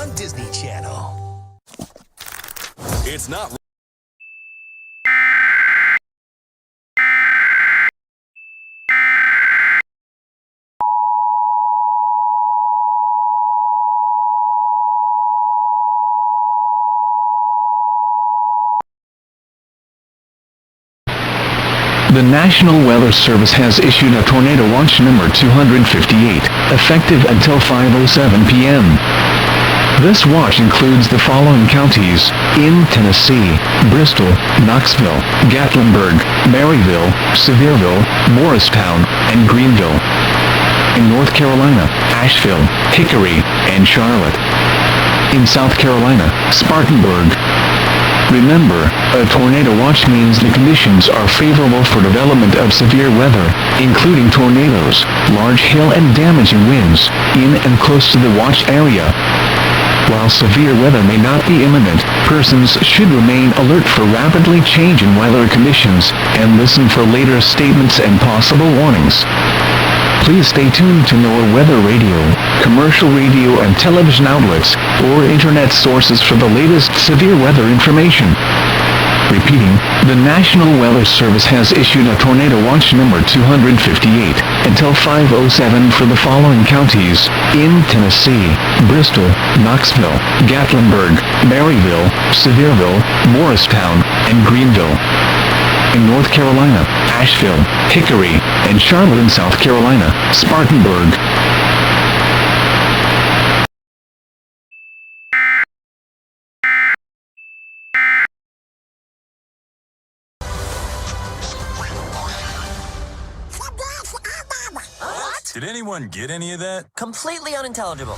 on Disney Channel. It's not. The National Weather Service has issued a tornado watch number 258, effective until 5:07 p.m. This watch includes the following counties in Tennessee: Bristol, Knoxville, Gatlinburg, Maryville, Sevierville, Morristown, and Greenville. In North Carolina, Asheville, Hickory, and Charlotte. In South Carolina, Spartanburg. Remember, a tornado watch means the conditions are favorable for development of severe weather, including tornadoes, large hail and damaging winds, in and close to the watch area. While severe weather may not be imminent, persons should remain alert for rapidly changing weather conditions, and listen for later statements and possible warnings. Please stay tuned to NOAA weather radio, commercial radio and television outlets, or internet sources for the latest severe weather information. Repeating, the National Weather Service has issued a tornado watch number 258 until 5:07 for the following counties in Tennessee: Bristol, Knoxville, Gatlinburg, Maryville, Sevierville, Morristown, and Greenville. In North Carolina, Asheville, Hickory, and Charlotte. In South Carolina, Spartanburg. What? Did anyone get any of that? Completely unintelligible.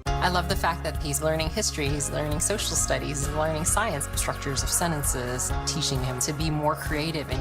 I love the fact that he's learning history, he's learning social studies, he's learning science, structures of sentences, teaching him to be more creative and